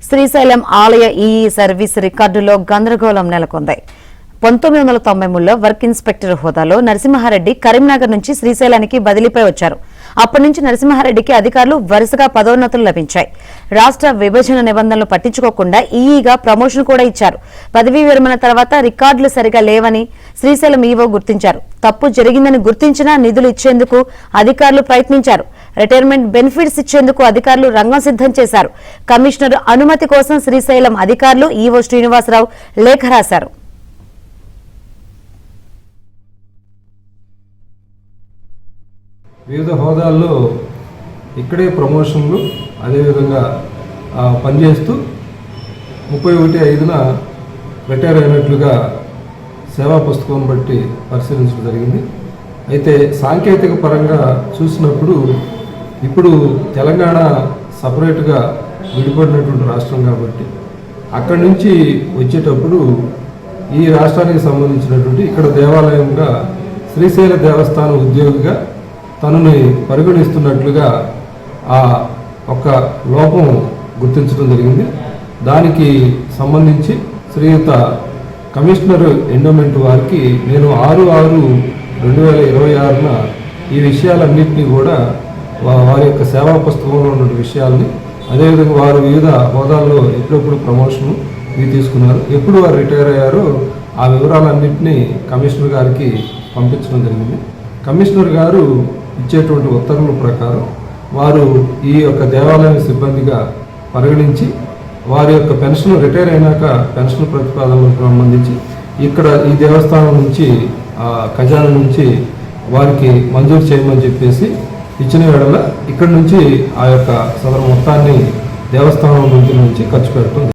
శ్రీశైలం ఆలయ EE service రికార్డులో గందరగోళం నెలకొంది. 1993లో వర్క్ ఇన్స్పెక్టర్ హోదాలో నరసింహారెడ్డి కరీంనగర్ నుంచి శ్రీశైలానికి బదిలీపై వచ్చారు. అప్పటి నుంచి నరసింహారెడ్డికి అధికారులు వరుసగా పదోన్నతులు లభించాయి. రాష్ట్ర విభజన నిబంధనలు పట్టించుకోకుండా ఈఈగా ప్రమోషన్ కూడా ఇచ్చారు. పదవీ విరమణ తర్వాత రికార్డులు సరిగా లేవని శ్రీశైలం ఈవో గుర్తించారు. తప్పు జరిగిందని గుర్తించినా నిధులు ఇచ్చేందుకు అధికారులు ప్రయత్నించారు. రిటైర్మెంట్ బెనిఫిట్స్ ఇచ్చేందుకు అధికారులు రంగం సిద్ధం చేశారు. కమిషనర్ అనుమతి కోసం శ్రీశైలం అధికారులు ఈవో శ్రీనివాసరావు లేఖ రాశారు. వివిధ హోదాల్లో ఇక్కడే ప్రమోషన్లు అదేవిధంగా పనిచేస్తూ 31/5న రిటైర్ అయినట్లుగా సేవా పుస్తకం బట్టి పరిశీలించడం జరిగింది. అయితే సాంకేతిక పరంగా చూసినప్పుడు ఇప్పుడు తెలంగాణ సపరేట్గా విడిపడినటువంటి రాష్ట్రం కాబట్టి అక్కడి నుంచి వచ్చేటప్పుడు ఈ రాష్ట్రానికి సంబంధించినటువంటి ఇక్కడ దేవాలయంగా శ్రీశైల దేవస్థానం ఉద్యోగిగా తనని పరిగణిస్తున్నట్లుగా ఆ ఒక్క లోపం గుర్తించడం జరిగింది. దానికి సంబంధించి శ్రీయుత కమిషనర్ ఎండోమెంట్ వారికి నేను 6/6/2026న ఈ విషయాలన్నింటినీ కూడా వారి యొక్క సేవా పుస్తకంలో ఉన్న విషయాల్ని అదేవిధంగా వారు వివిధ హోదాల్లో ఎప్పుడెప్పుడు ప్రమోషన్ ఇవి తీసుకున్నారు, ఎప్పుడు వారు రిటైర్ అయ్యారో ఆ వివరాలన్నింటినీ కమిషనర్ గారికి పంపించడం జరిగింది. కమిషనర్ గారు ఇచ్చేటువంటి ఉత్తర్వుల ప్రకారం వారు ఈ యొక్క దేవాలయం సిబ్బందిగా పరిగణించి వారి యొక్క పెన్షన్ రిటైర్ అయినాక పెన్షన్ ప్రతిపాదనలకు సంబంధించి ఇక్కడ ఈ దేవస్థానం నుంచి ఖజానా నుంచి వారికి మంజూరు చేయమని చెప్పేసి ఇచ్చిన వేళ ఇక్కడి నుంచి ఆ యొక్క సదరు మొత్తాన్ని దేవస్థానం నుంచి ఖర్చు పెట్టడం